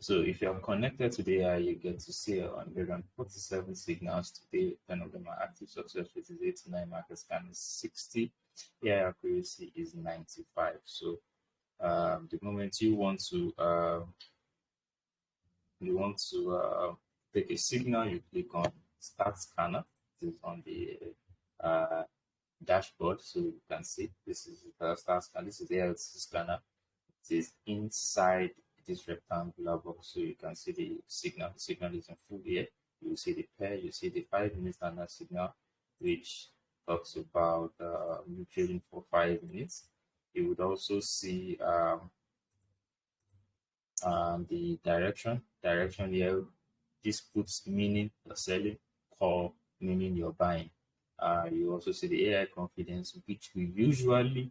So if you're connected to the AI, you get to see 147 signals today. 10 of them are active. Success rate is 89. Market scan is 60. AI accuracy is 95. So the moment you want to take a signal, you click on Start Scanner. This is on the uh, dashboard, so you can see this is the Start Scanner. This is the AI scanner. It is inside this rectangular box, so you can see the signal. The signal is in full here. You see the pair, you see the 5 minute standard signal, which talks about trading for 5 minutes. You would also see the direction here. This puts meaning you're selling, call meaning you're buying. You also see the AI confidence, which we usually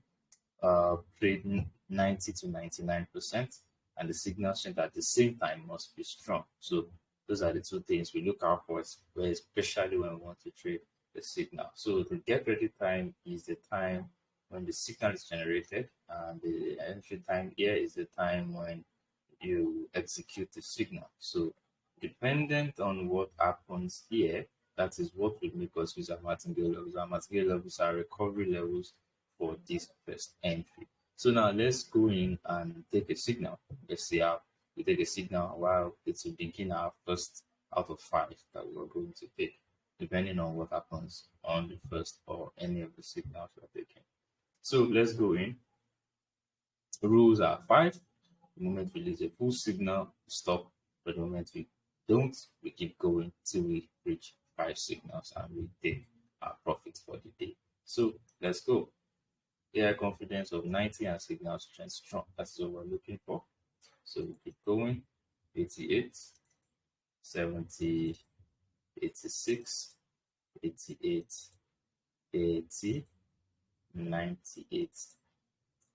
trade 90 to 99%, and the signal strength at the same time must be strong. So those are the two things we look out for, especially when we want to trade the signal. So the get ready time is the time when the signal is generated, and the entry time here is the time when you execute the signal. So dependent on what happens here, that is what will make us use our martingale levels. Our martingale levels are recovery levels for this first entry. So now let's go in and take a signal. Let's see how we take a signal while it will begin our first out of 5 that we're going to take, depending on what happens on the first or any of the signals we're taking. So let's go in. Rules are 5. The moment we release a full signal, we stop. But the moment we don't, we keep going till we reach 5 signals and we take our profit for the day. So let's go. AI confidence of 90 and signal strength strong. That's what we're looking for. So we keep going. 88, 70, 86, 88, 80, 98,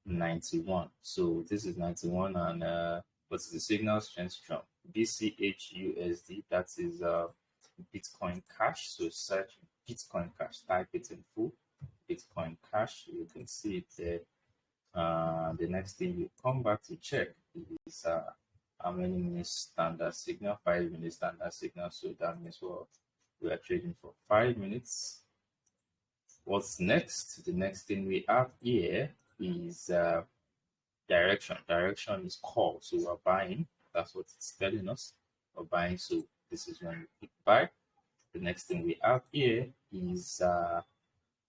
91. So this is 91, and what is the signal strength strong? BCHUSD, that is Bitcoin Cash. So search Bitcoin Cash, type it in full, Bitcoin Cash. You can see it there. The next thing you come back to check is how many minutes standard signal, 5 minute standard signal. So that means we are trading for 5 minutes. What's next? The next thing we have here is direction. Direction is call. So we're buying. That's what it's telling us. We're buying. So this is when we click buy. The next thing we have here is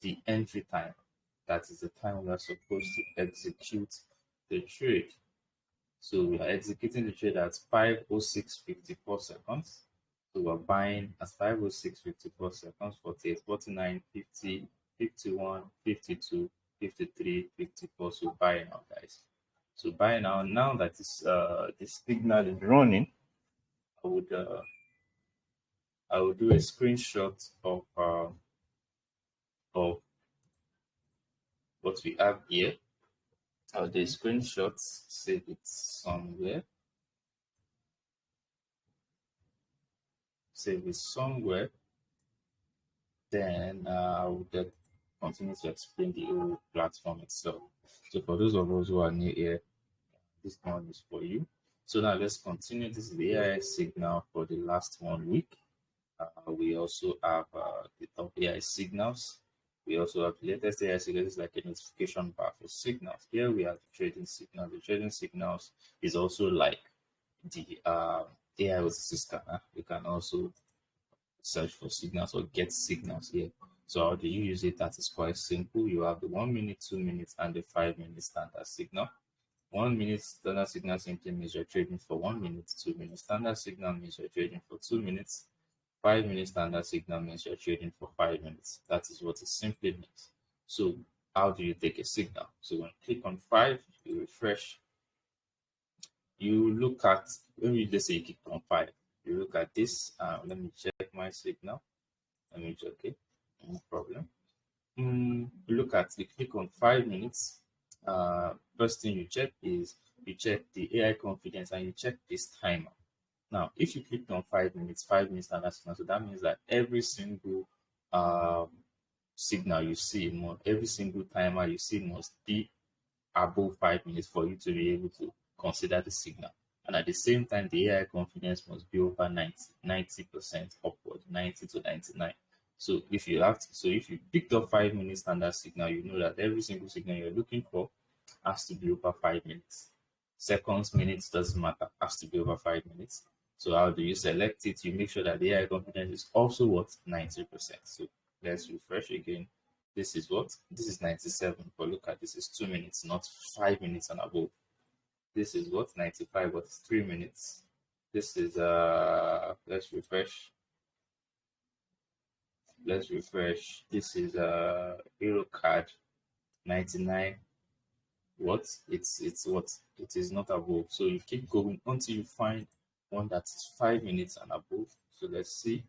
the entry time. That is the time we are supposed to execute the trade. So we are executing the trade at 5:06:54 seconds. So we're buying at 5:06:54 seconds, 48, 49, 50, 51, 52, 53, 54. So buy now, guys. So buy now. Now that this signal is running, I would do a screenshot of what we have here. The screenshots, save it somewhere. Save it somewhere. Then I would continue to explain the whole platform itself. So for those of us who are new here, this one is for you. So now let's continue. This is the AI signal for the last 1 week. We also have the top AI signals. We also have the latest AI signals, like a notification bar for signals. Here we have the trading signal. The trading signals is also like the AI OTC scanner. You can also search for signals or get signals here. So how do you use it? That is quite simple. You have the 1 minute, 2 minutes, and the 5 minute standard signal. 1 minute standard signal simply means you're trading for 1 minute. 2 minute standard signal means you're trading for 2 minutes. 5 minute standard signal means you're trading for 5 minutes. That is what it simply means. So how do you take a signal? So when you click on 5, you refresh. You look at, let's say you click on 5, you look at this. Let me check my signal. Okay, no problem. You click on 5 minutes. First thing you check is you check the AI confidence and you check this timer. Now, if you click on 5 minutes, 5 minute standard signal, so that means that every single signal you see, every single timer you see must be above 5 minutes for you to be able to consider the signal. And at the same time, the AI confidence must be over 90% upward, 90 to 99. So if you picked up 5 minutes standard signal, you know that every single signal you're looking for has to be over 5 minutes. Seconds, minutes doesn't matter, has to be over 5 minutes. So how do you select it? You make sure that the AI confidence is also what 90%. So let's refresh again. This is what? This is 97. But look at this is 2 minutes, not 5 minutes and above. This is what 95, but it's 3 minutes. This is let's refresh. Let's refresh. This is Hero card 99. What? It's what? It is not above. So you keep going until you find one that is 5 minutes and above. So let's see.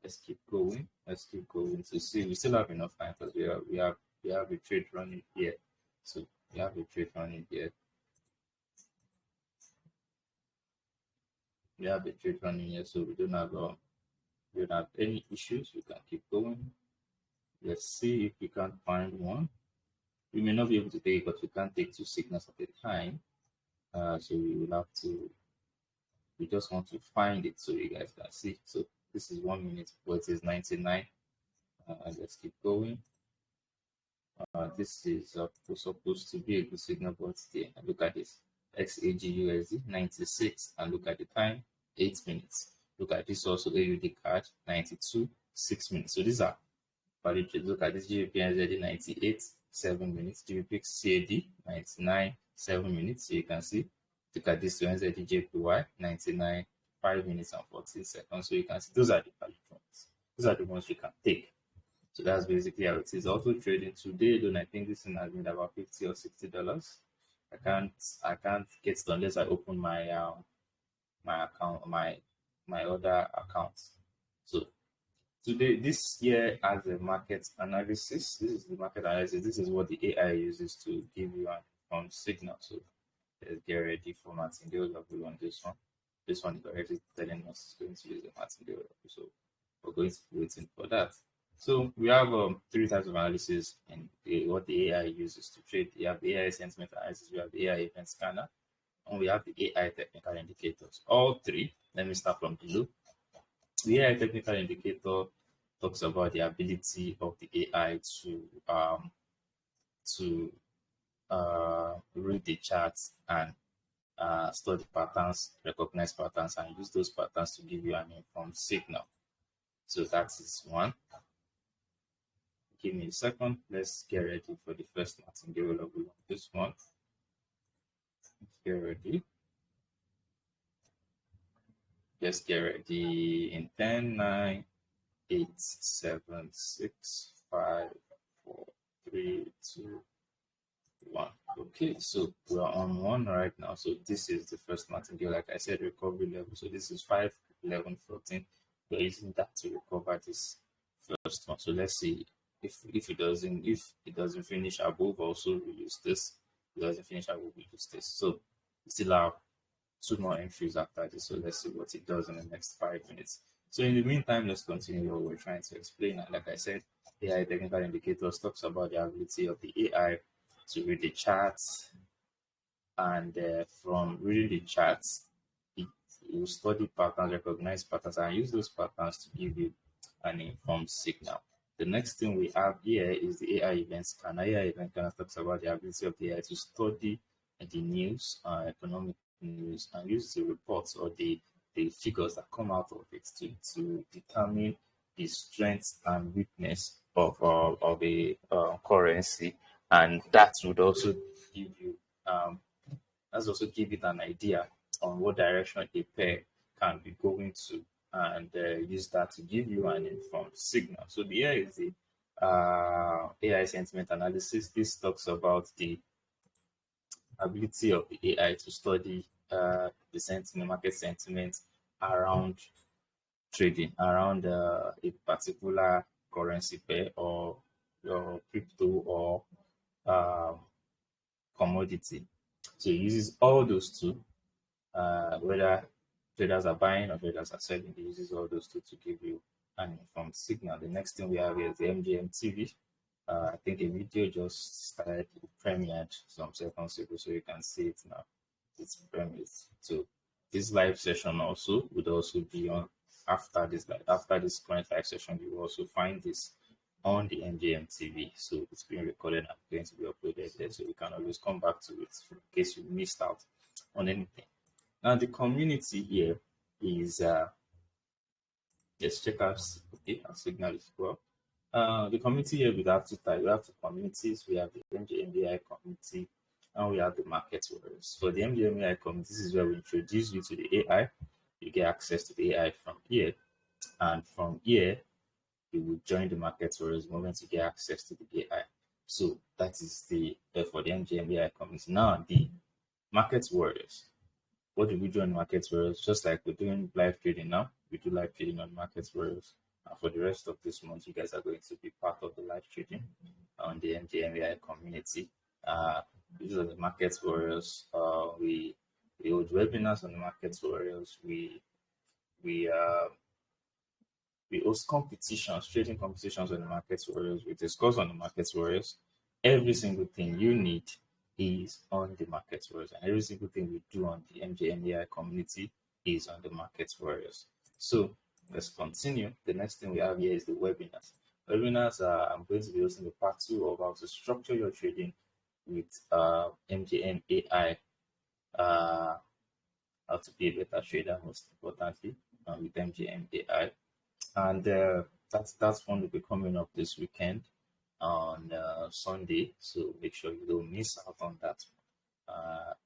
Let's keep going. Let's keep going to see. We still have enough time because we have a trade running here. So we have a trade running here. We have a trade running here, so we don't have any issues. We can keep going. Let's see if we can find one. We may not be able to take it, but we can't take two signals at a time. So we will have to. We just want to find it so you guys can see. So this is 1 minute, but it is 99. Let's keep going. This is supposed to be a good signal, but look at this. XAGUSD 96, and look at the time, 8 minutes. Look at this also AUD card 92, 6 minutes. So these are valid trades. Look at this GBP 98, 7 minutes. GBP CAD 99, 7 minutes. So you can see. Look at this NZD JPY 99, 5 minutes and 14 seconds. So you can see those are the valid ones. Those are the ones you can take. So that's basically how it is. Also trading today, though I think this thing has been about $50 or $60. I can't get it unless I open my my account, my other accounts. So today, this year, as a market analysis, this is the market analysis. This is what the AI uses to give you an signal. So let's get ready for Martingale level on this one. This one is already telling us it's going to use the Martingale level. So we're going to be waiting for that. So we have three types of analysis and what the AI uses to trade. We have the AI sentiment analysis, we have the AI event scanner, and we have the AI technical indicators. All three, let me start from below. The AI technical indicator talks about the ability of the AI to read the charts and study patterns, recognize patterns, and use those patterns to give you an informed signal. So that is one. Give me a second. Let's get ready for the first Martingale level on this one. Let's get ready. Let's get ready in 10, 9, 8, 7, 6, 5, 4, 3, 2, 1. Okay, so we're on one right now. So this is the first Martingale, like I said, recovery level. So this is 5, 11, 14. We're using that to recover this first one. So let's see. If it doesn't finish above, also we use this. If it doesn't finish above, we use this. So we still have two more entries after this. So let's see what it does in the next 5 minutes. So in the meantime, let's continue what we're trying to explain. And like I said, AI technical indicators talks about the ability of the AI to read the charts, and from reading the charts, it will study patterns, recognize patterns, and use those patterns to give you an informed signal. The next thing we have here is the AI event scanner. AI event scanner talks about the ability of the AI to study the news, economic news, and use the reports or the figures that come out of it to determine the strength and weakness of a currency, and that would also give you give it an idea on what direction a pair can be going to, and use that to give you an informed signal. So the AI is the AI sentiment analysis. This talks about the ability of the AI to study the sentiment, market sentiment around trading, around a particular currency pair or crypto or commodity. So it uses all those two, whether traders are buying or traders are selling. It uses all those two to give you an informed signal. The next thing we have here is the MGM TV. I think a video just started, premiered some seconds ago, so you can see it now. It's premiered. So This live session also would also be on after this current live session. You will also find this on the MJM TV. So it's being recorded and going to be uploaded there. So you can always come back to it in case you missed out on anything. Now the community here is let's check out our signal as well. The community here we have two types. We have two communities. We have the MJMBI community and we have the market warriors. For the MJMBI community, this is where we introduce you to the AI. You get access to the AI from here, and from here you will join the market warriors the moment you get access to the AI. So that is the for the MJMBI community. Now the market warriors. What do we do on market warriors? Just like we're doing live trading now, we do live trading on market warriors. And for the rest of this month, you guys are going to be part of the live trading on the MJMBI community. These are the market warriors. We hold webinars on the market warriors. We host competitions, trading competitions on the market warriors. We discuss on the market warriors. Every single thing you need is on the market warriors, and every single thing we do on the MJMBI community is on the market warriors. So let's continue. The next thing we have here is the webinars. Webinars I'm going to be hosting the part 2 of how to structure your trading with MJM AI, how to be a better trader, most importantly, with MJM AI. And that's one will be coming up this weekend on Sunday. So make sure you don't miss out on that.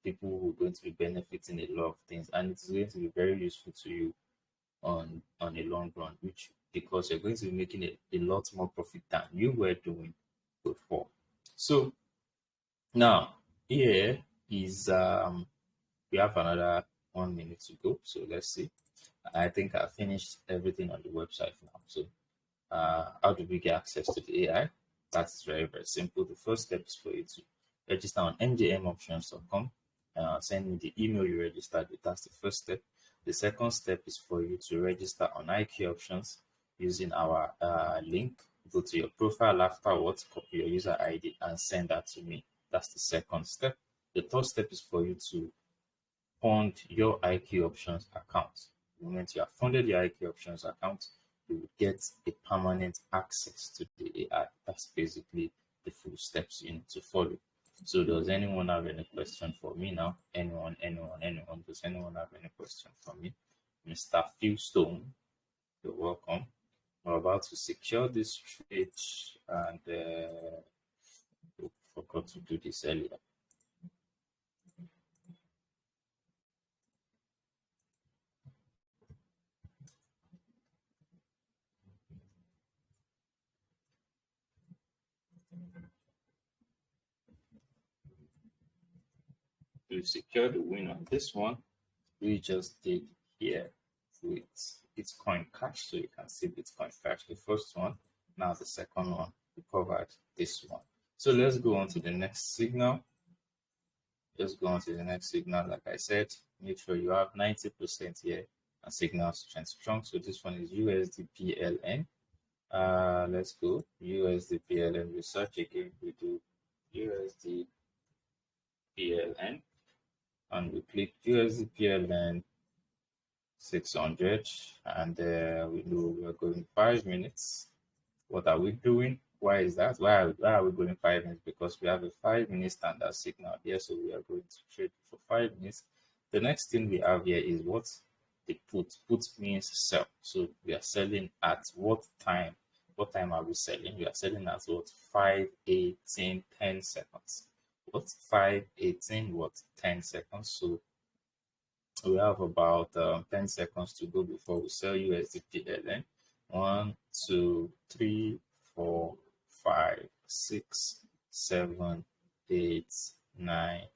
People who are going to be benefiting a lot of things, and it's going to be very useful to you on a long run, which because you're going to be making a lot more profit than you were doing before. So now here is we have another 1 minute to go. So let's see. I think I finished everything on the website now. So how do we get access to the AI? That's very, very simple. The first step is for you to register on mjmoptions.com. Send me the email you registered with. That's the first step. The second step is for you to register on IQ Options using our link. Go to your profile afterwards, copy your user ID, and send that to me. That's the second step. The third step is for you to fund your IQ Options account. The moment you have funded your IQ Options account, you will get a permanent access to the AI. That's basically the full steps you need to follow. So does anyone have any question for me now? Anyone? Does anyone have any question for me? Mr. Philstone, you're welcome. We're about to secure this trade and forgot to do this earlier. To secure the win on this one, we just did here with Bitcoin Cash. So you can see Bitcoin Cash, the first one. Now the second one, we covered this one. So let's go on to the next signal. Just go on to the next signal. Like I said, make sure you have 90% here and signal strength strong. So this one is USD PLN. Let's go USD PLN research again. We do USD PLN and we click USD PLN 600 and we know we're going 5 minutes. What are we doing? Why is that? Why are we going 5 minutes? Because we have a 5-minute standard signal here, so we are going to trade for 5 minutes. The next thing we have here is what the put. Put means sell. So we are selling at what time? What time are we selling? We are selling at what? 5:18, 10 seconds. What? 5:18, what? 10 seconds. So we have about 10 seconds to go before we sell USD PLN. 1, 2, 3, 4, 5, 6, 7, 8, 9.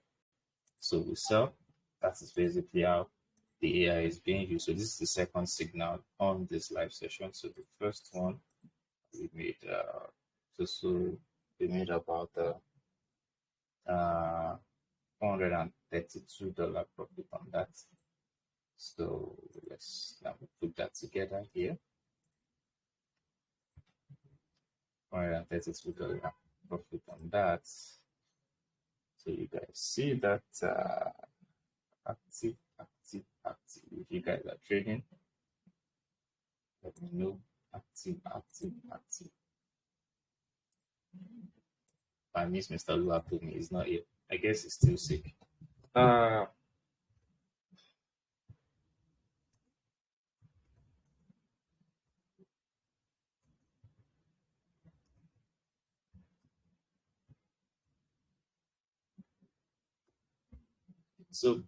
So we sell. That is basically how the AI is being used. So this is the second signal on this live session. So the first one we made we made about $432 profit on that. So let me put that together here. $432 profit on that. So you guys see that Active, active, active. If you guys are trading, let me know. Active, active, active. I miss Mr. Luapumi. He's not here. I guess he's still sick. Uh so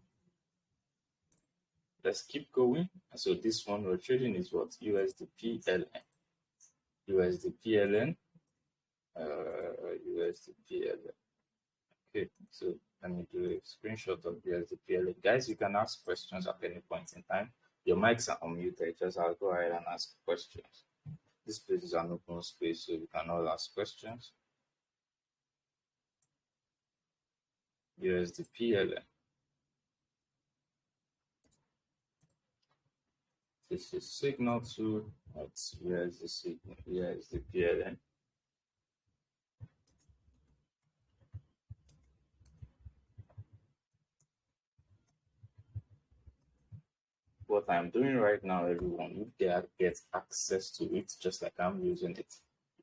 let's keep going. So this one we're trading is what? USDPLN. USDPLN. USDPLN. Okay, so let me do a screenshot of USDPLN. Guys, you can ask questions at any point in time. Your mics are unmuted. Just I'll go ahead and ask questions. This place is an open space, so you can all ask questions. USDPLN. This is signal to where's the signal? USDPLN. What I'm doing right now, everyone, you get access to it just like I'm using it.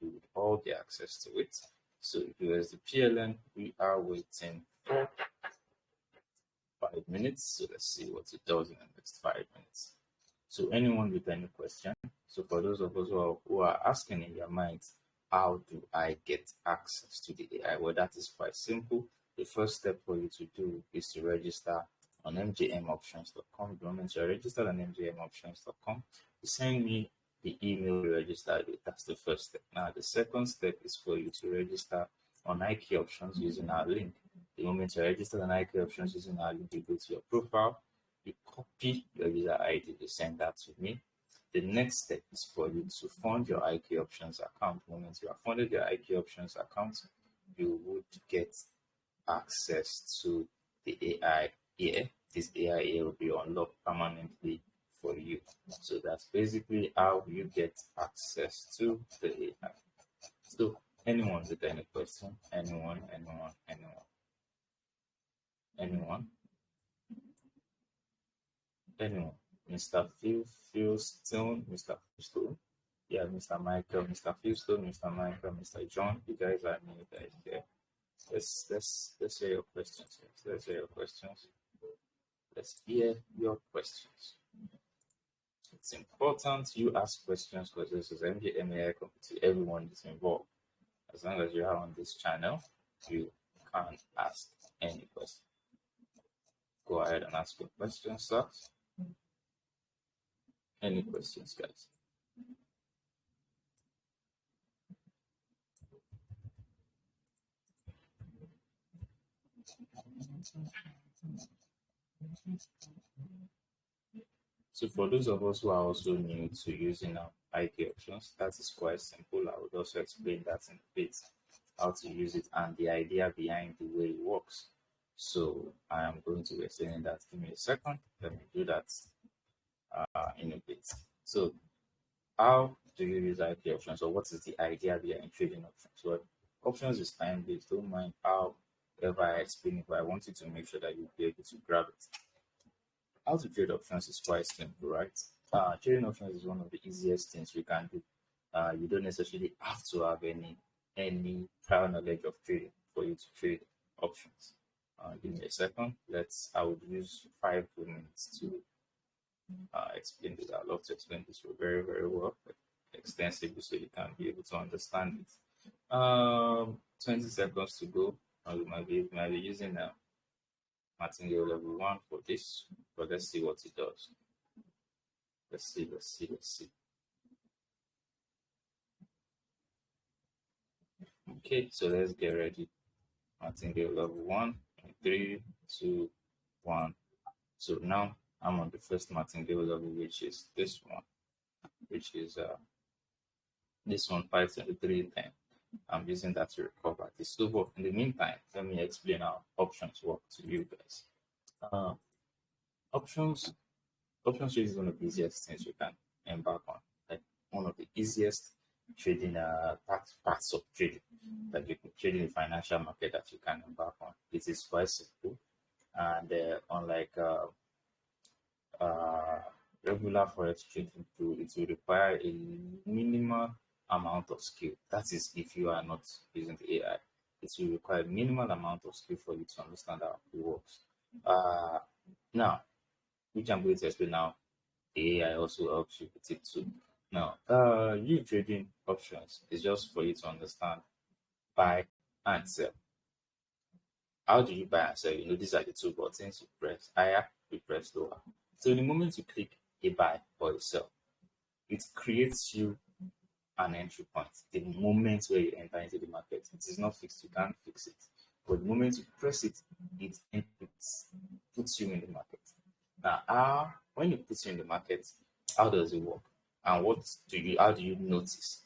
You would all get access to it. So USDPLN, we are waiting for 5 minutes. So let's see what it does in the next 5 minutes. So anyone with any question? So for those of us who are asking in your minds, how do I get access to the AI? Well, that is quite simple. The first step for you to do is to register on mjmoptions.com. The moment you're registered on mjmoptions.com, you send me the email you registered with. That's the first step. Now, the second step is for you to register on IK Options using our link. The moment you're registered on IK Options using our link, you go to your profile, you copy your user ID, you send that to me. The next step is for you to fund your IK Options account. The moment you have funded your IK Options account, you would get access to the AI here. This AI here will be unlocked permanently for you. So that's basically how you get access to the AI. So anyone with any question? Anyone? Mr. Philstone, Mr. Philstone. Yeah, Mr. Michael, Mr. Philstone, Mr. Michael, Mr. John. You guys are new guys here. Let's hear your questions. Let's hear your questions. Let's hear your questions. It's important you ask questions because this is MJMAI community. Everyone is involved. As long as you are on this channel, you can ask any question. Go ahead and ask your questions, sir. Any questions, guys? So for those of us who are also new to using our IK Options, that is quite simple. I would also explain that in a bit, how to use it and the idea behind the way it works. So I am going to be explaining that. Give me a second. Let me do that in a bit. So how do you use IK Options, or what is the idea behind trading options? Well, options is time-based. Don't mind however I explain it, but I want you to make sure that you'll be able to grab it. How to trade options is quite simple, right? Trading options is one of the easiest things you can do. You don't necessarily have to have any prior knowledge of trading for you to trade options. Give me a second. I would use 5 minutes to explain this. I'd love to explain this very, very well, extensively, so you can be able to understand it. 20 seconds to go. We might be using Martingale level 1 for this, but let's see what it does. Let's see. Okay, so let's get ready. Martingale level 1, 3, 2, 1. So now I'm on the first martingale level, which is this one, which is this one, 523.10. I'm using that to recover this. So in the meantime, let me explain how options work to you guys. Options is one of the easiest things you can embark on. Like one of the easiest trading parts of trading that you can trade in the financial market that you can embark on. It is quite simple, And unlike uh, regular forex trading tool, it will require a minimal amount of skill. That is, if you are not using the AI, it will require a minimal amount of skill for you to understand how it works. Uh, Now, which I'm going to explain now, the AI also helps you with it too. Now, you trading options is just for you to understand buy and sell. How do you buy and sell? These are the two buttons you press higher, you press lower. So the moment you click a buy or a sell, it creates you an entry point. The moment where you enter into the market, it is not fixed, you can't fix it. But the moment you press it, it puts you in the market. Now, when it puts you in the market, how does it work? And how do you notice?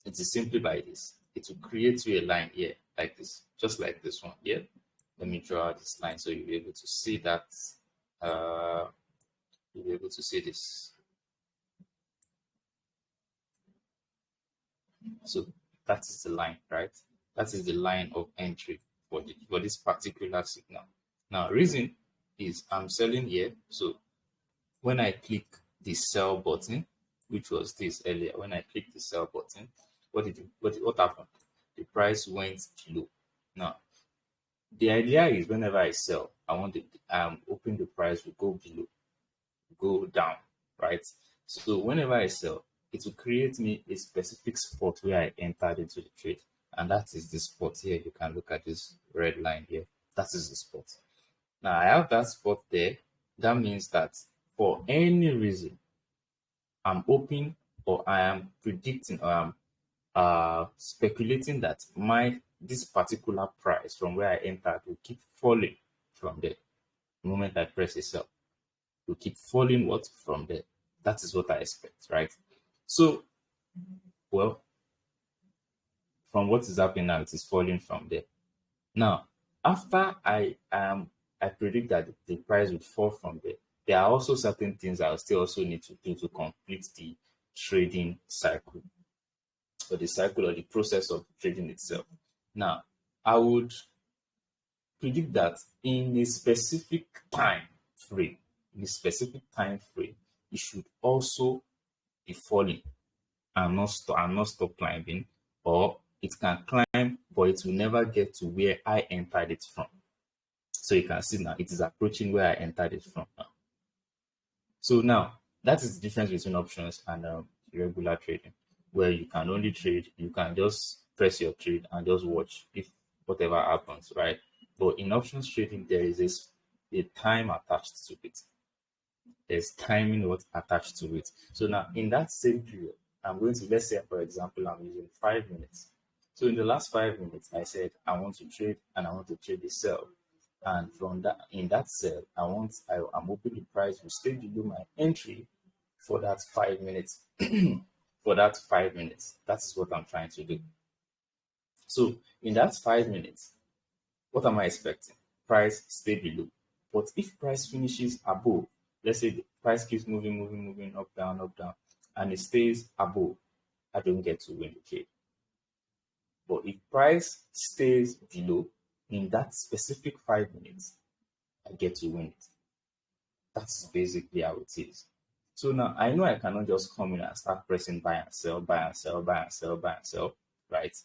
It is simply by this. It will create you a line here, like this, just like this one here. Let me draw out this line so you'll be able to see that. You'll be able to see this. So that is the line, right? That is the line of entry for this particular signal. Now, reason is I'm selling here. So when I click the sell button, which was this earlier, when I click the sell button, what happened? The price went low. Now, the idea is whenever I sell, I want the hoping the price will go below, go down, right? So whenever I sell, it will create me a specific spot where I entered into the trade. And that is the spot here. You can look at this red line here. That is the spot. Now I have that spot there. That means that for any reason, I'm hoping or I am predicting or I'm speculating that this particular price from where I entered will keep falling from there. The moment I press a sell, will keep falling from there. That is what I expect, right? So, well, from what is happening now, it is falling from there. Now, after I predict that the price will fall from there, there are also certain things I will still also need to do to complete the trading cycle or the process of trading itself. Now, I would predict that in a specific time frame, it should also be falling and not stop climbing, or it can climb, but it will never get to where I entered it from. So you can see now it is approaching where I entered it from now. So now that is the difference between options and regular trading, where you can only trade, you can just press your trade and just watch if whatever happens, right? But in options trading, there is a time attached to it. There's timing attached to it. So now in that same period, I'm going to, let's say for example, I'm using 5 minutes. So in the last 5 minutes, I said I want to trade and I want to trade the sell. And from that, in that sell, I'm hoping the price will stay below my entry for that 5 minutes. For that 5 minutes, that is what I'm trying to do. So in that 5 minutes, what am I expecting? Price stay below. But if price finishes above, let's say the price keeps moving up, down, and it stays above, I don't get to win the trade. But if price stays below in that specific 5 minutes, I get to win it. That's basically how it is. So now I know I cannot just come in and start pressing buy and sell, right?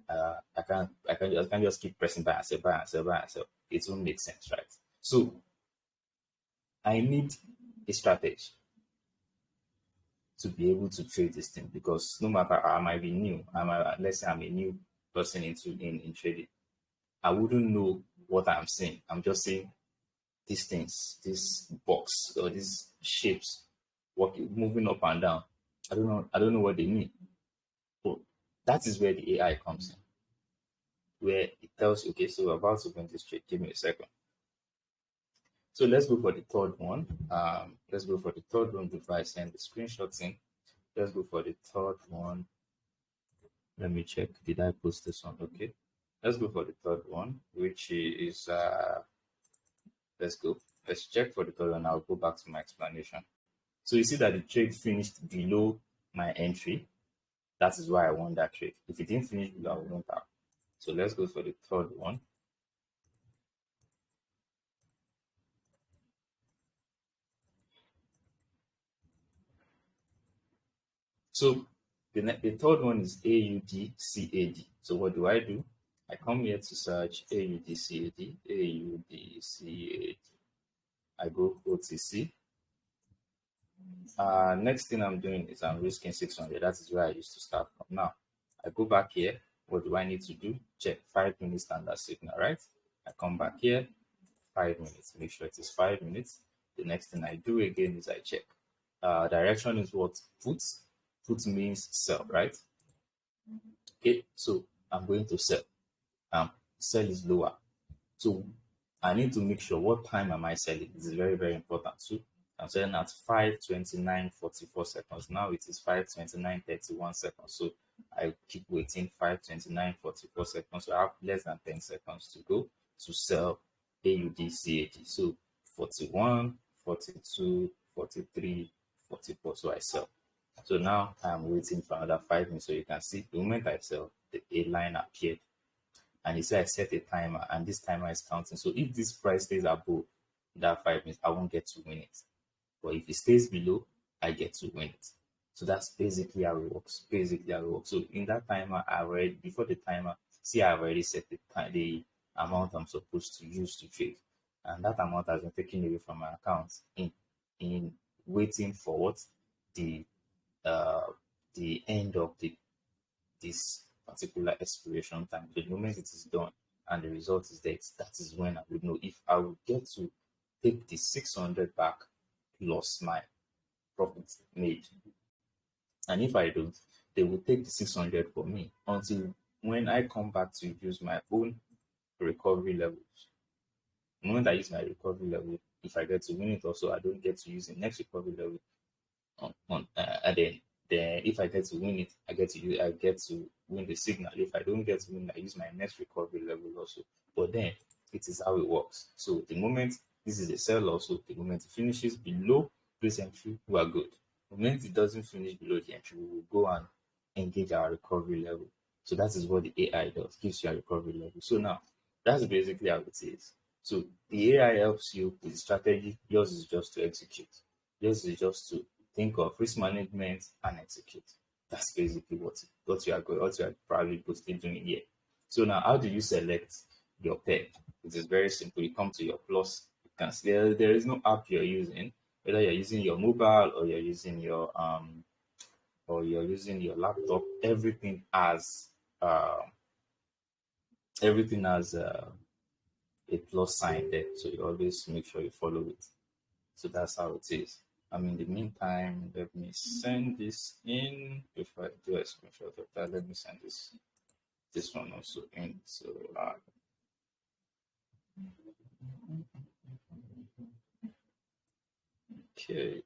I can't just keep pressing buy and sell. It won't make sense, right? So I need a strategy to be able to trade this thing, because no matter I might be new, let's say I'm a new person in trading, I wouldn't know what I'm saying. I'm just saying these things, this box or these shapes, moving up and down. I don't know what they mean. But that is where the AI comes in, where it tells you, okay, so we're about to win this trade. Give me a second. So let's go for the third one. Before I send the screenshots in. Let's go for the third one. Let me check. Did I post this one? Okay. Let's go for the third one, which is Let's check for the third one. I'll go back to my explanation. So you see that the trade finished below my entry. That is why I won that trade. If it didn't finish below, I wouldn't have. So let's go for the third one. So the third one is AUDCAD. So what do? I come here to search AUDCAD, AUDCAD. I go OTC. Next thing I'm doing is I'm risking 600. That is where I used to start from. Now, I go back here. What do I need to do? Check 5 minutes standard signal, right? I come back here, 5 minutes. Make sure it is 5 minutes. The next thing I do again is I check. Direction is what? Put. Put means sell, right? Okay, so I'm going to sell. Sell is lower. So I need to make sure what time am I selling. This is very, very important. So I'm selling at 5:29:44 seconds. Now it is 5:29:31 seconds. So I keep waiting 5:29:44 seconds. So I have less than 10 seconds to go to sell AUDCAD. So 41, 42, 43, 44. So I sell. So now I'm waiting for another 5 minutes. So you can see the moment I sell, a line appeared. And it said I set a timer, and this timer is counting. So if this price stays above that 5 minutes, I won't get to win it. But if it stays below, I get to win it. So that's basically how it works. So in that timer, I already before the timer, see I've already set the amount I'm supposed to use to trade. And that amount has been taken away from my account in waiting for what the end of this particular expiration time. The moment it is done and the result is there, that is when I would know if I would get to take the 600 back plus my profit made. And if I don't, they will take the 600 for me until when I come back to use my own recovery levels. The moment I use my recovery level, if I get to win it also, I don't get to use the next recovery level and then if I get to win it, I get to win the signal. If I don't get to win, I use my next recovery level also. But then it is how it works. So the moment this is a sell also, the moment it finishes below this entry, we are good. The moment it doesn't finish below the entry, we will go and engage our recovery level. So that is what the AI does, gives you a recovery level. So now that's basically how it is. So the AI helps you with the strategy. Yours is just to execute. Yours is just to think of risk management and execute. That's basically what you are probably posting doing here. So now, how do you select your pair? It is very simple. You come to your plus. You can see there is no app you're using, whether you're using your mobile or you're using your laptop. Everything has a plus sign there. So you always make sure you follow it. So that's how it is. In the meantime, let me send this in before I do a screenshot of that. Let me send this one also in. So okay,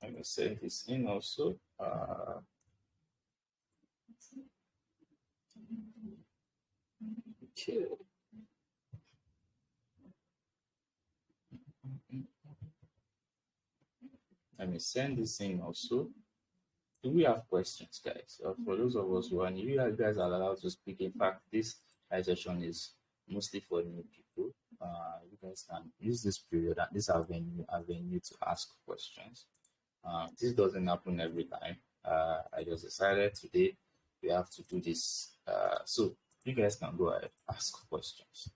let me send this in also. Okay. Let me send this in also. Do we have questions, guys? For those of us who are new, you guys are allowed to speak. In fact, this session is mostly for new people. You guys can use this period and this avenue to ask questions. This doesn't happen every time. I just decided today we have to do this. So you guys can go ahead, ask questions.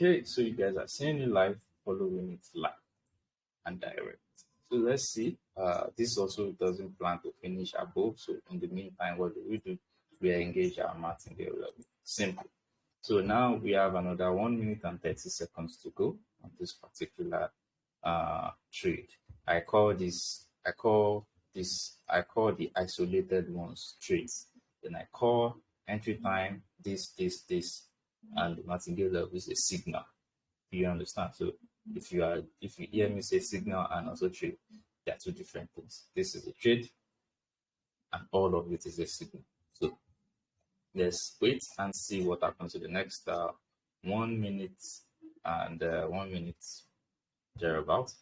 Okay, so you guys are seeing it live, following it live and direct. So let's see. This also doesn't plan to finish above. So in the meantime, what do? We engage our martingale level. Simple. So now we have another 1 minute and 30 seconds to go on this particular trade. I call the isolated ones trades. Then I call entry time this, and the martingale level is a signal. Do you understand? So if you hear me say signal and also trade, they are two different things. This is a trade, and all of it is a signal. So let's wait and see what happens to the next 1 minute and 1 minute thereabout.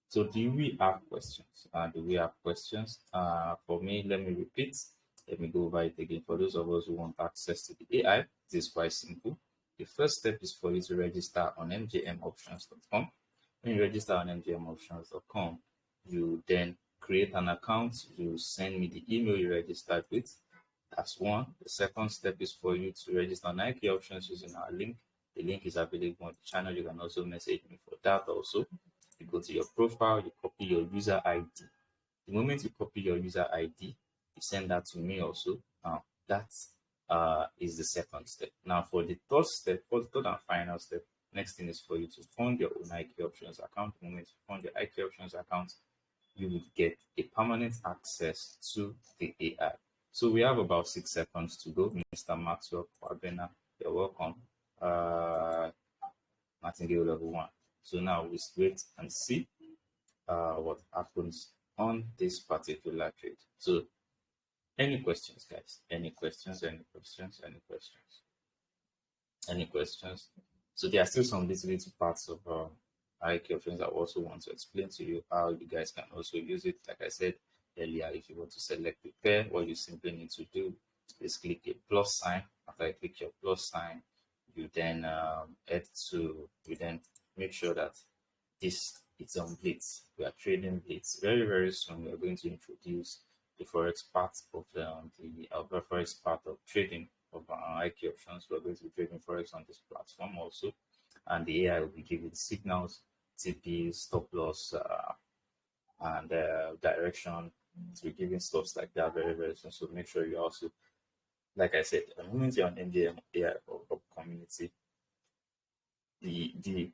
So do we have questions? Do we have questions? For me, let me repeat. Let me go over it again. For those of us who want access to the AI, it is quite simple. The first step is for you to register on mjmoptions.com. When you register on mjmoptions.com, you then create an account. You send me the email you registered with. That's one. The second step is for you to register on IQ Options using our link. The link is available on the channel. You can also message me for that also. You go to your profile, you copy your user ID. The moment you copy your user ID, you send that to me also. Now, that is the second step. Now, for the third step, for the third and final step, next thing is for you to fund your own IQ Options account. The moment you fund your IQ Options account, you will get a permanent access to the AI. So we have about 6 seconds to go. Mr. Maxwell Kwabena, you're welcome. Martingale level 1. So now we wait and see what happens on this particular trade. So any questions, guys? Any questions? Any questions? Any questions? Any questions? So there are still some little parts of IQ Options I also want to explain to you how you guys can also use it. Like I said earlier, if you want to select the pair, what you simply need to do is click a plus sign. After you click your plus sign, you then you then make sure that it's on Blitz. We are trading Blitz. Very, very soon we are going to introduce the Forex part of the Forex part of trading of IQ Options. We're going to be trading Forex on this platform also. And the AI will be giving signals, TP, stop loss, and direction. To be giving stuff like that very, very soon. So make sure you also, like I said, the moment you're on MGM AI community, the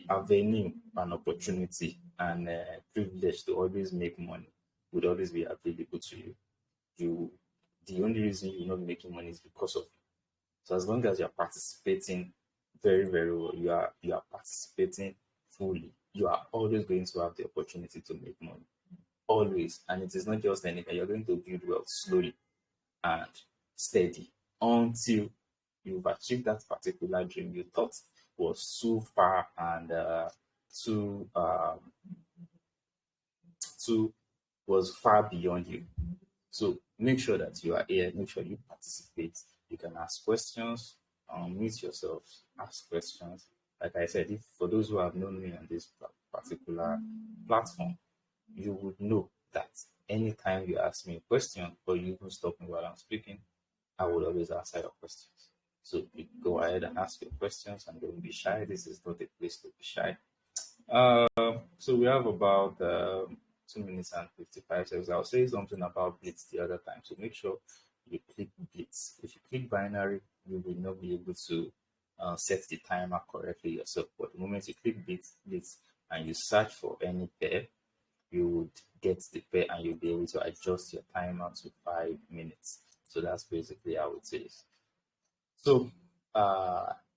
avenue and opportunity and privilege to always make money would always be available to you. The only reason you're not making money is because of you. So as long as you're participating very, very well, you are participating fully, you are always going to have the opportunity to make money. Always. And it is not just anything, you're going to build wealth slowly and steady until you've achieved that particular dream you thought was too far and was far beyond you. So make sure that you are here, make sure you participate. You can ask questions, mute yourself, ask questions. Like I said, if for those who have known me on this particular platform, you would know that anytime you ask me a question or you even stop me while I'm speaking, I will always answer your questions. So you go ahead and ask your questions and don't be shy. This is not a place to be shy. So we have about 2 minutes and 55 seconds. I'll say something about Blitz the other time. So make sure you click Blitz. If you click binary, you will not be able to set the timer correctly yourself. But the moment you click Blitz and you search for any pair, you would get the pair and you'll be able to adjust your timer to 5 minutes. So that's basically how it is. So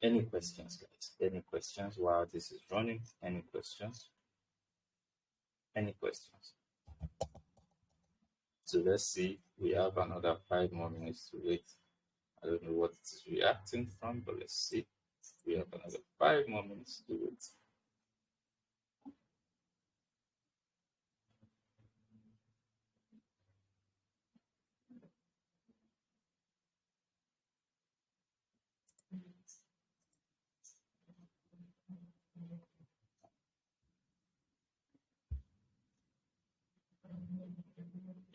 any questions, guys? Any questions while this is running? Any questions? Any questions? So let's see. We have another 5 more minutes to wait. I don't know what it is reacting from, but let's see. We have another 5 more minutes to wait.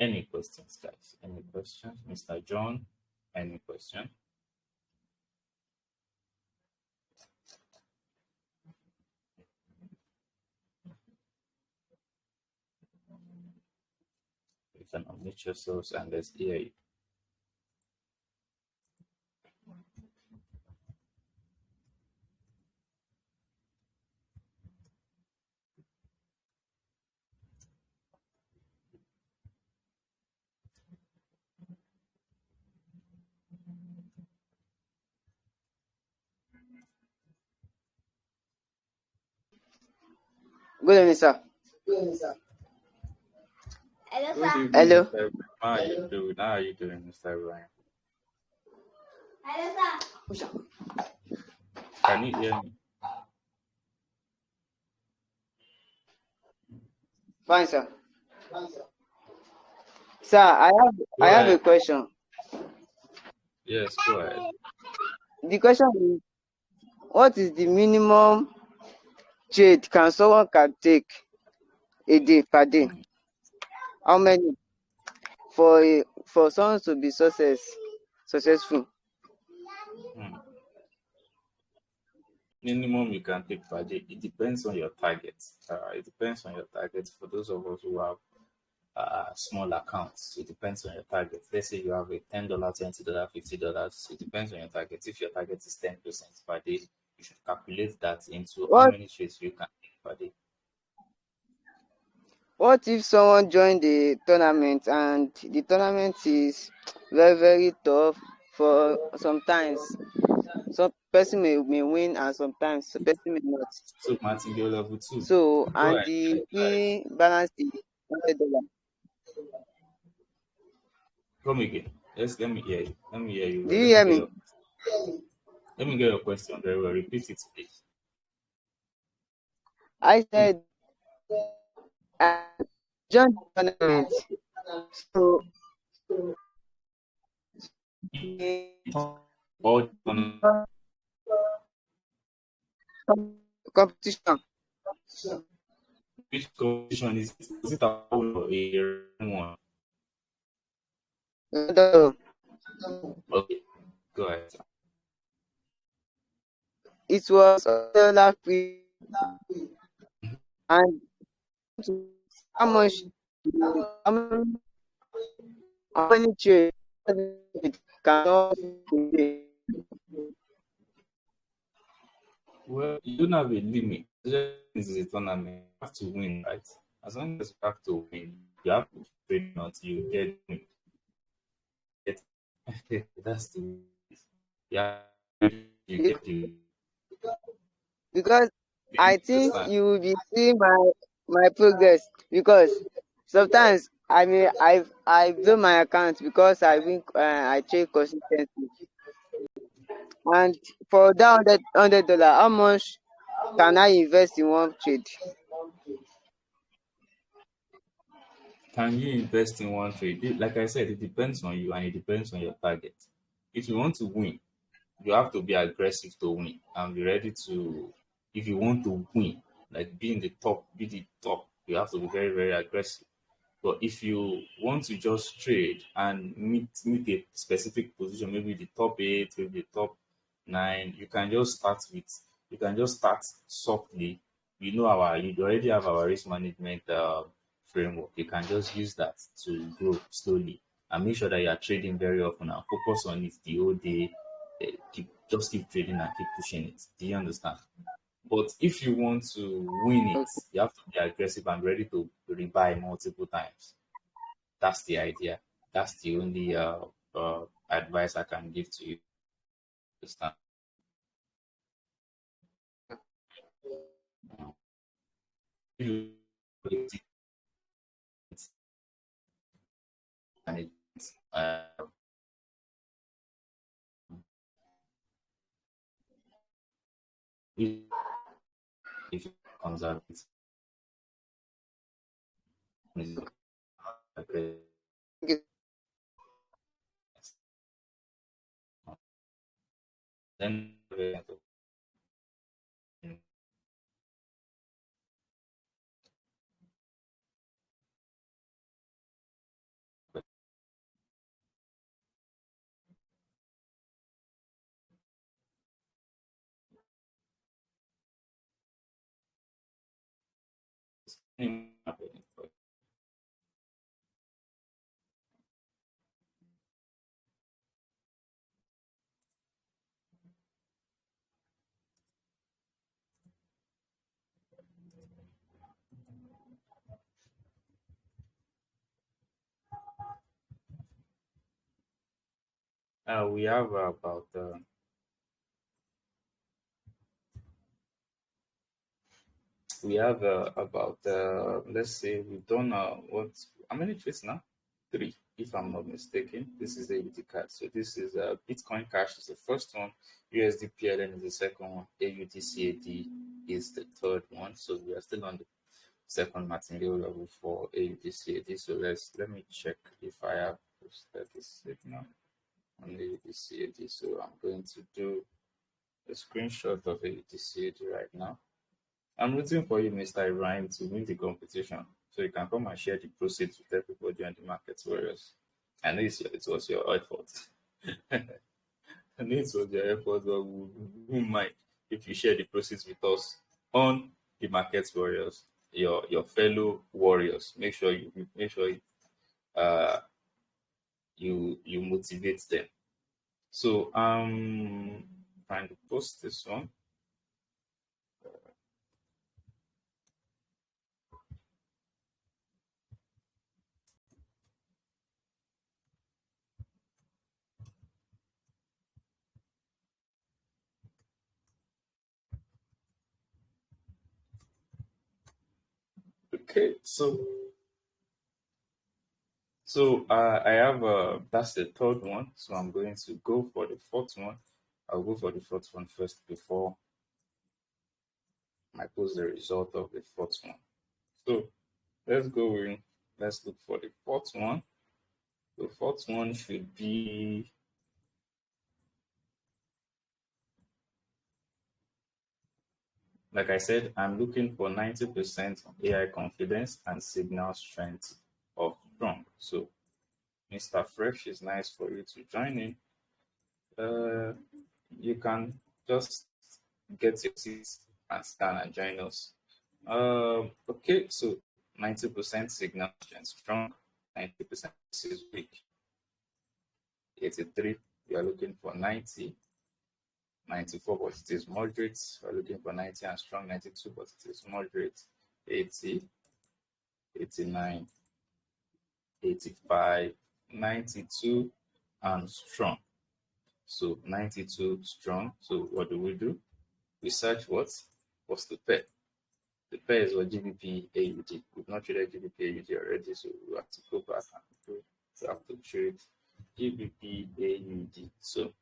Any questions, guys? Any questions? Mr. John, any question? You can unmute yourselves and let's hear you. Good evening, sir. Hello, Good sir. evening, Hello. Mr. Ibrahim. How are you doing? How are you doing, Mr. Ibrahim? Hello, sir. Can you hear me? Fine, sir. Sir, I Go have a ahead. question. Yes, go ahead. The question is, what is the minimum trade can someone can take a day per day? Mm, How many for someone to be successful? mm. Minimum you can take per day. It depends on your target. It depends on your target. For those of us who have small accounts, it depends on your target. Let's say you have a $10, $20, $50. It depends on your target. If your target is 10% per day, you should calculate that into how What many trades you can take per day. what if someone join the tournament and the tournament is very tough for sometimes some person may win and sometimes the person may not. So Martingale level two. So Go and ahead. the fee balance is $100. Come again. Yes, let me hear you. Let me hear you Do well. you hear me? Let me get your question very well. Repeat it, please. I said I joined the tournament. So the All on competition. which competition is it? Is it a whole or a random one? The- Okay, go ahead. It was $100 free and how much how many how many trades cannot be. Well, you don't have a limit. This is a tournament. You have to win, right? As long as you have to win, you have to train until you get win. Get that's the yeah. You get the Because you I think understand. you will be seeing my progress because sometimes I blow my account because I trade consistently and for that $100 how much can I invest in one trade? Can you invest in one trade? Like I said, it depends on you and it depends on your target. If you want to win, you have to be aggressive to win and be ready to. If you want to win, like be in the top, be the top, you have to be very, very aggressive. But if you want to just trade and meet a specific position, maybe the top eight, maybe the top nine, you can just start softly. You already have our risk management framework. You can just use that to grow slowly and make sure that you are trading very often and focus on it the whole day. Keep trading and keep pushing it. Do you understand? But if you want to win it, you have to be aggressive and ready to rebuy multiple times. That's the idea. That's the only advice I can give to you. Understand? You and uh, if it comes out, it's okay. Then we have about let's say we've done what how many trades now? Three, if I'm not mistaken. This is AUD card. So this is Bitcoin Cash is the first one, USD PLN is the second one, AUD CAD is the third one. So we are still on second martingale level for AUDCAD. So let me check if I have posted the signal on AUDCAD. So I'm going to do a screenshot of AUDCAD right now. I'm rooting for you, Mr. Ibrahim, to win the competition so you can come and share the proceeds with everybody on the market warriors. I know it was your effort. I know it was your effort, but we wouldn't mind if you share the proceeds with us on the market warriors, your fellow warriors. Uh you motivate them. So trying to post this one. Okay, I have that's the third one. So I'm going to go for the fourth one. I'll go for the fourth one first before I post the result of the fourth one. So let's go in. Let's look for the fourth one. The fourth one should be, like I said, I'm looking for 90% AI confidence and signal strength of strong. So Mr. Fresh, is nice for you to join in. You can just get your seats and stand and join us. Okay, so 90% signal strength strong, 90% is weak. 83, we are looking for 90. 94, but it is moderate. We're looking for 90 and strong. 92, but it is moderate. 80, 89, 85, 92, and strong. So 92 strong. So what do? We search what's the pair? The pair is what GBP AUD. We've not traded GBP AUD already, so we have to go back and we have to trade GBP AUD. So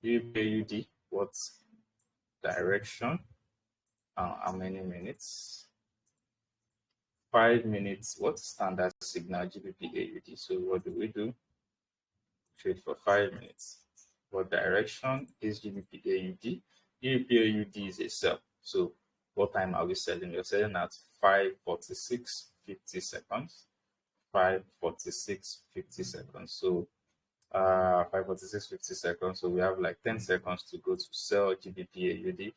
GBP AUD, what direction? How many minutes? 5 minutes. What standard signal GBP AUD? So what do? Trade for 5 minutes. What direction is GBP AUD? GBP AUD is a sell. So what time are we selling? We're selling at 5:46:50 seconds. 5:46:50 seconds. So 5:46:50 seconds. So we have like 10 seconds to go to sell GBP AUD.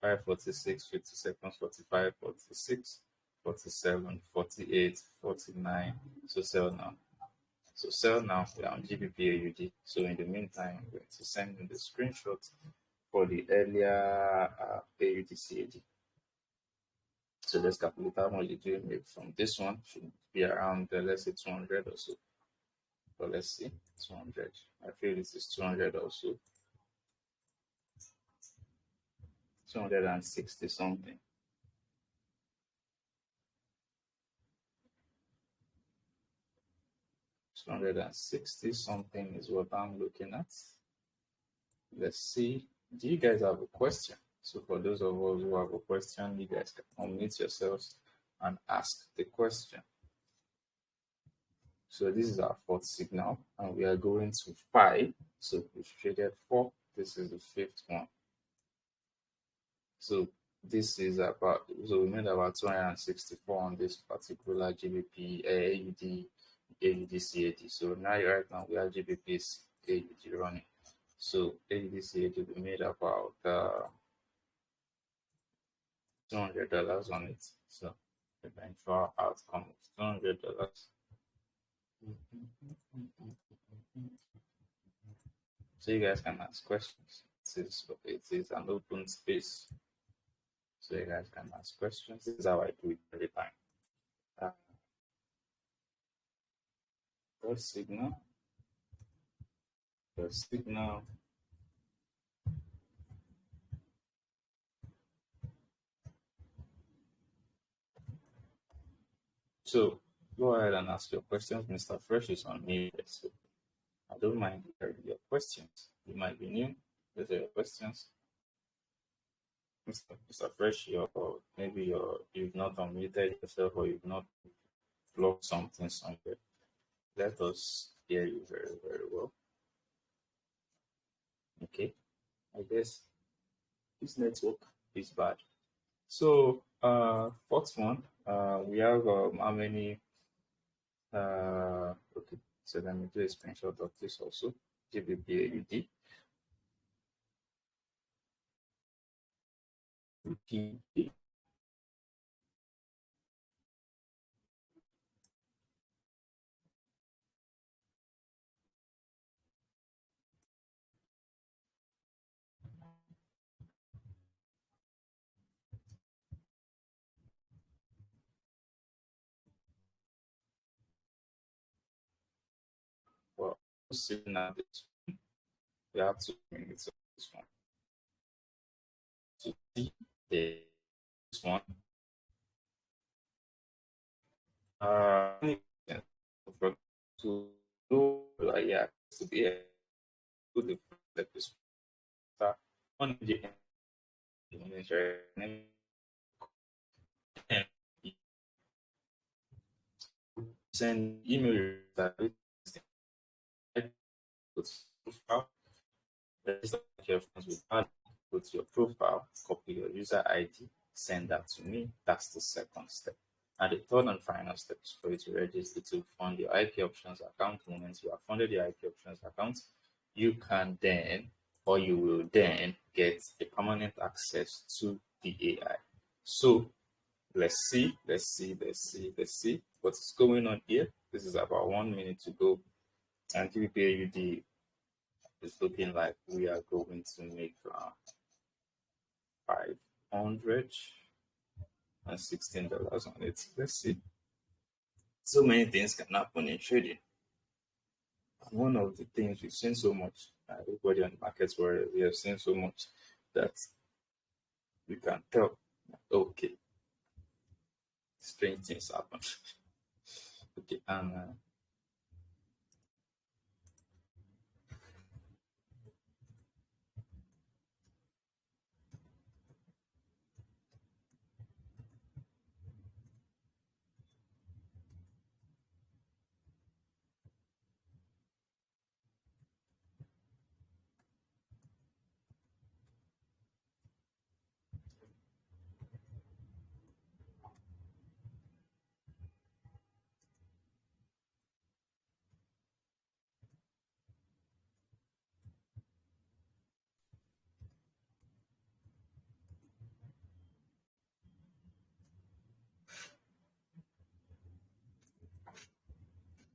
5:46:50 seconds, 45, 46, 47, 48, 49. So sell now. So sell now, we are on GBP AUD. So in the meantime, I'm going to send in the screenshot for the earlier AUD CAD. So let's calculate how much did we make from this one. Should be around, let's say 200 or so. So let's see, 200. I feel this is 200 also. 260 something. 260 something is what I'm looking at. Let's see. Do you guys have a question? So for those of us who have a question, you guys can unmute yourselves and ask the question. So this is our fourth signal, and we are going to 5. So we've traded 4. This is the fifth one. So this is about, so we made about 264 on this particular GBP AUD CAD. So now right now we have GBP AUD running. So AUD CAD we made about $200 on it. So the eventual outcome is $200. So you guys can ask questions. It is an open space. So you guys can ask questions. This is how I do it every time. First signal. So go ahead and ask your questions. Mr. Fresh is on mute, so I don't mind hearing your questions. You might be new. Those are your questions. Mr. Fresh, maybe you've not unmuted yourself or you've not blocked something somewhere. Let us hear you very, very well. Okay. I guess this network is bad. So, fourth one, we have how many? Okay, so let me do a screenshot of this also. GBPAUD. Well, sitting at this, we have 2 minutes of this one. To see this one, uh, to know, yeah, to be able to the episode start on the end, send email that profile, register your friends with add, go to your profile, copy your user ID, send that to me. That's the second step. And the third and final step is for you to register to fund your IP options account. Once you have funded your IP options account, you can then, or you will then get a permanent access to the AI. So let's see what's going on here. This is about 1 minute to go, and TPPAUD is looking like we are going to make 516 dollars on it. Let's see. So many things can happen in trading. One of the things we've seen so much, everybody on the markets where we have seen so much that we can tell, okay, strange things happen. Okay, and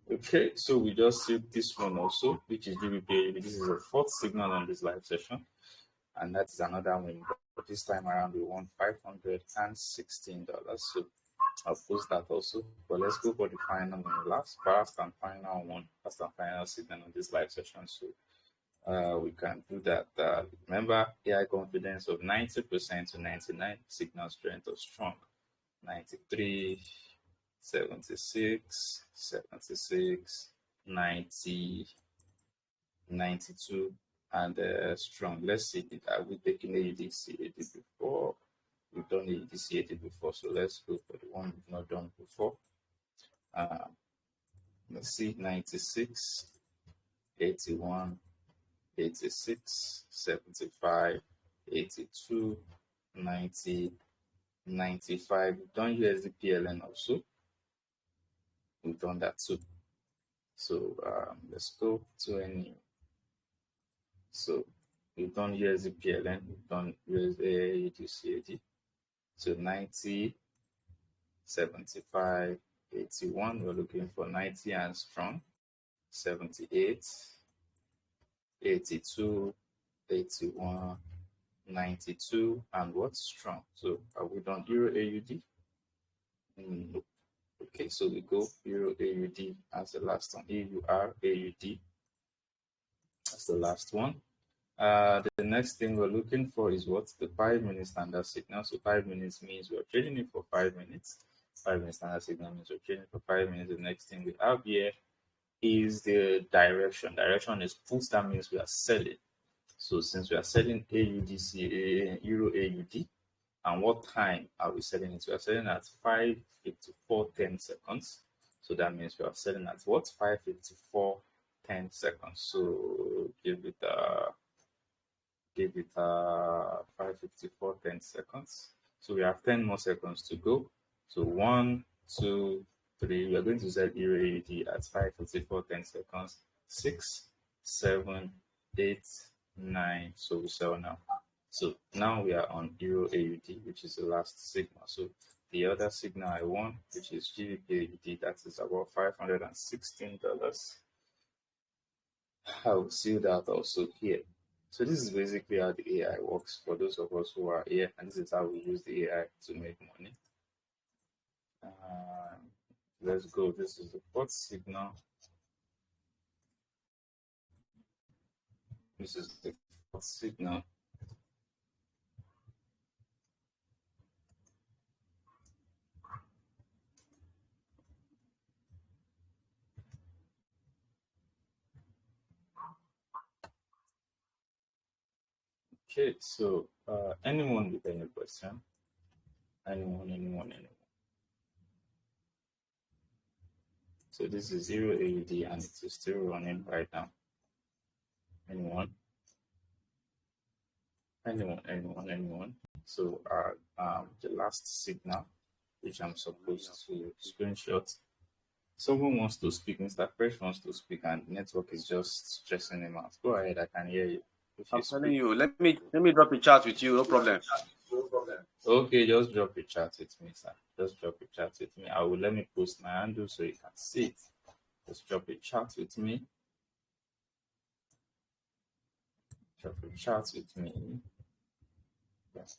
okay, so we just see this one also, which is GBP. This is a fourth signal on this live session, and that is another win. But this time around, we won $516. So I'll post that also. But let's go for the final one, fast and final signal on this live session. So we can do that. Remember, AI confidence of 90% to 99, signal strength of strong 93, 76, 76, 90, 92, and strong. Let's see, have we taken AUDCAD before? We've done AUDCAD before, so let's go for the one we've not done before. Let's see, 96, 81, 86, 75, 82, 90, 95. We've done USD PLN also. We've done that too. So let's go to any. So we've done USD PLN, we've done USD USD. So 90, 75, 81. We're looking for 90 and strong. 78, 82, 81, 92, and what's strong? So are we done Euro AUD? No. Okay, so we go Euro AUD as the last one. EUR AUD. That's the last one. The next thing we're looking for is what? The 5-minute standard signal. So 5 minutes means we're trading it for 5 minutes. 5-minute standard signal means we're trading for 5 minutes. The next thing we have here is the direction. Direction is puts, that means we are selling. So since we are selling AUDC, Euro AUD, And what time are we selling it? We are selling at 5:54:10 seconds. So that means we are selling at what? 5:54:10 seconds. So give it 5:54:10 seconds. So we have 10 more seconds to go. So 1, 2, 3. We are going to set Euro AUD at 5:54:10 seconds. 6, 7, 8, 9. So we sell now. So now we are on Euro AUD, which is the last signal. So the other signal I want, which is GBP AUD, that is about $516. I will see that also here. So this is basically how the AI works for those of us who are here, and this is how we use the AI to make money. Let's go. This is the fourth signal. This is the fourth signal. Okay, so anyone with any question? Anyone. So this is Euro AUD and it is still running right now. Anyone? So the last signal, which I'm supposed to screenshot. Someone wants to speak, Mr. Fresh wants to speak, and network is just stressing him out. Go ahead, I can hear you. I'm telling you, let me drop a chat with you, no problem. Okay, just drop a chat with me, sir. Just drop a chat with me. Let me post my handle so you can see it. Just drop a chat with me. Drop a chat with me. Yes.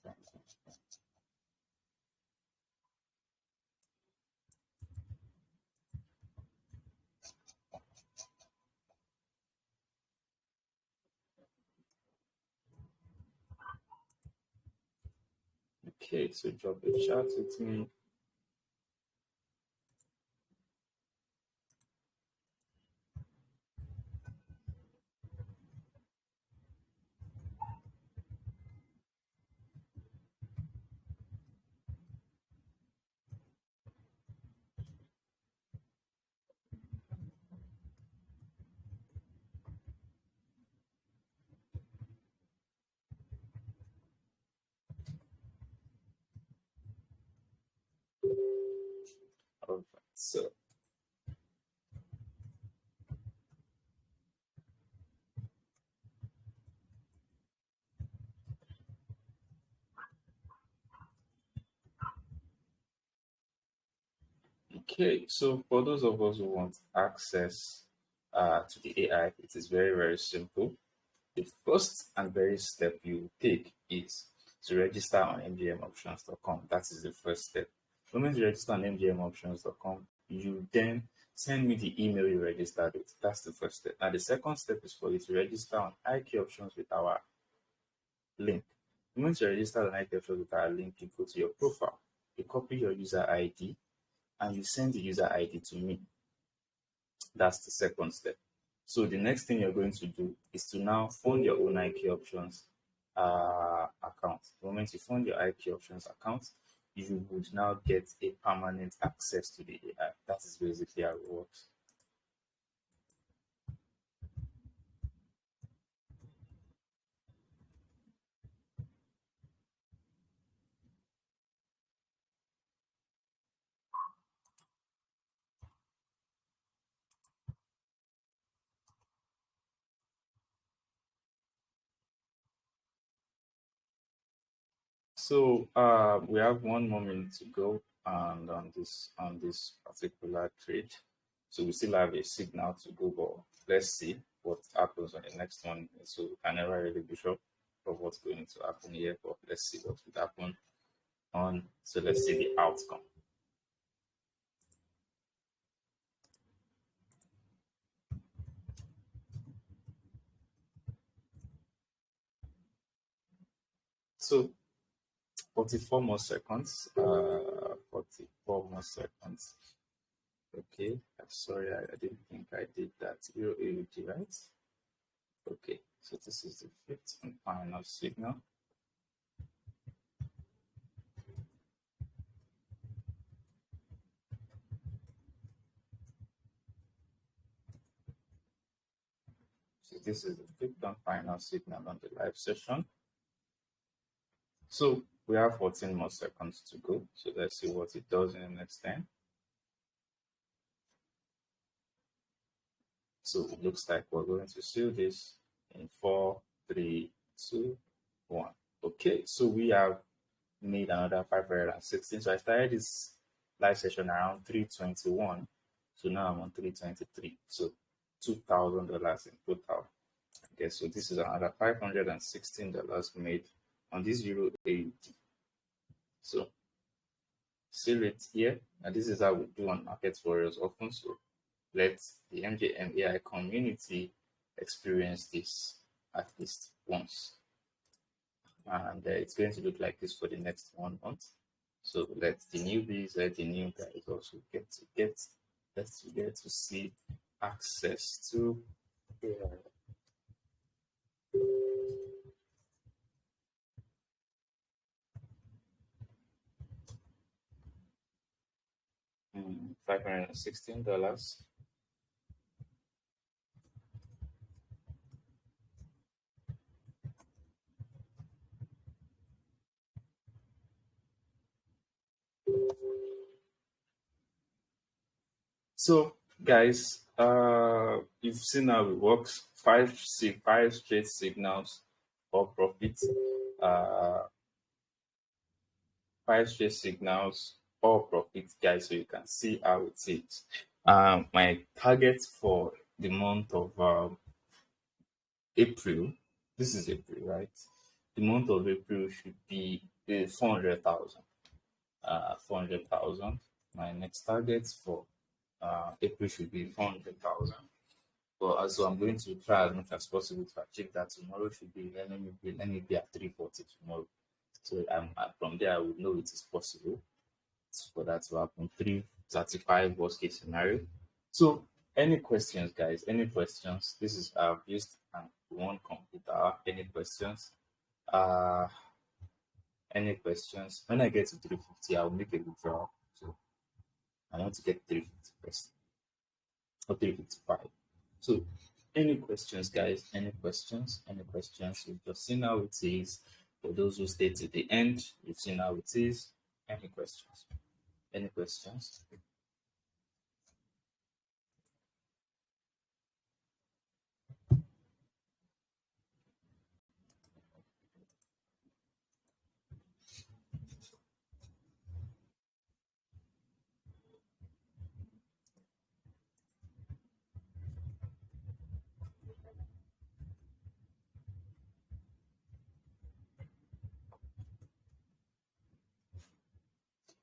Okay, so drop a chat with me. All right, so okay, so for those of us who want access to the AI, it is very, very simple. The first and very step you take is to register on mgmoptions.com. That is the first step. The moment you register on mgmoptions.com, you then send me the email you registered with. That's the first step. Now, the second step is for you to register on IQ Options with our link. The moment you register on IQ Options with our link, you go to your profile, you copy your user ID, and you send the user ID to me. That's the second step. So the next thing you're going to do is to now fund your own IQ Options account. The moment you fund your IQ Options account, you would now get a permanent access to the AI. That is basically how it works. So we have 1 more minute to go, and on this particular trade, so we still have a signal to go, but let's see what happens on the next one. So we can never really be sure of what's going to happen here, but let's see what would happen on. So let's see the outcome. So 44 more seconds. 44 more seconds. Okay, I'm sorry, I didn't think I did that. Euro AUD, right? Okay, so this is the fifth and final signal. this is the fifth and final signal on the live session. So we have 14 more seconds to go. So let's see what it does in the next 10. So it looks like we're going to seal this in 4, 3, 2, 1. Okay, so we have made another 516. So I started this live session around 321. So now I'm on 323. So $2,000 in total. Okay, so this is another $516 made on this Euro AUD. So seal it here, and this is how we do on Market Warriors often. So let the MJM AI community experience this at least once. And it's going to look like this for the next 1 month. So let the newbies, let the new guys also get to see access to $516. So guys, you've seen how it works. Five straight signals for profit. 5 straight signals or profit, guys, so you can see how it is. My target for the month of April, this is April, right? The month of April should be 400,000. 400,000. My next target for April should be 400,000. But also, I'm going to try as much as possible to achieve that. Tomorrow should be, let me be at 340 tomorrow. So from there, I would know it is possible for that to happen. 335 worst case scenario. So, any questions, guys? Any questions? This is I've used one computer. Any questions? Any questions? When I get to 350, I'll make a withdrawal. So I want to get 350 first, or 355. So, any questions, guys? Any questions? Any questions? You've just seen how it is. For those who stay to the end, you've seen how it is. Any questions? Any questions?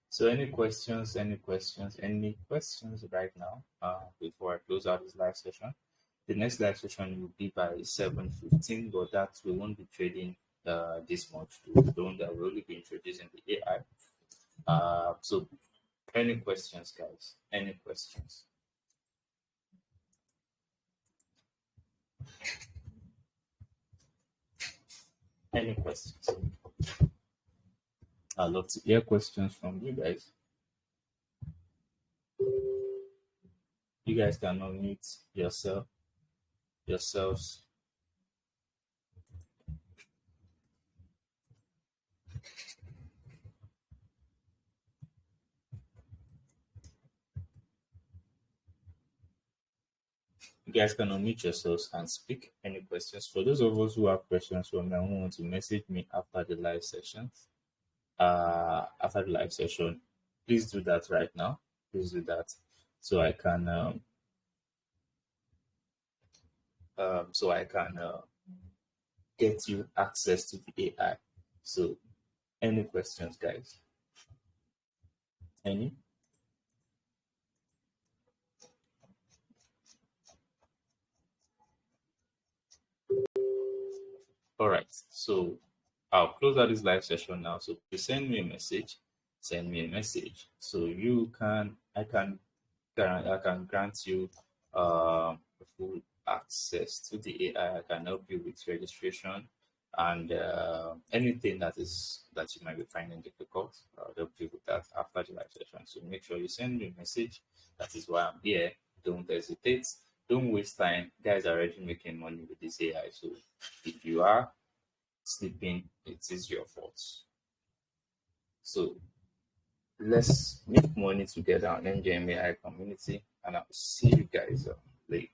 So any questions, any questions, any questions right now before I close out this live session? The next live session will be by 7:15, but that we won't be trading this much. We'll only be introducing the AI. So any questions, guys? Any questions? Any questions? I'd love to hear questions from you guys. You guys can unmute yourselves. You guys can unmute yourselves and speak. Any questions? For those of us who have questions for me, who want to message me after the live sessions, please do that right now. Please do that so I can get you access to the AI. So, any questions, guys? Any? All right. So I'll close out this live session now. So please send me a message. Send me a message. So I can grant you full access to the AI. I can help you with registration and anything that you might be finding difficult. I'll help you with that after the live session. So make sure you send me a message. That is why I'm here. Don't hesitate. don't waste time. Guys are already making money with this AI. So if you are sleeping, it is your fault. So let's make money together on MGM AI community, and I'll see you guys later.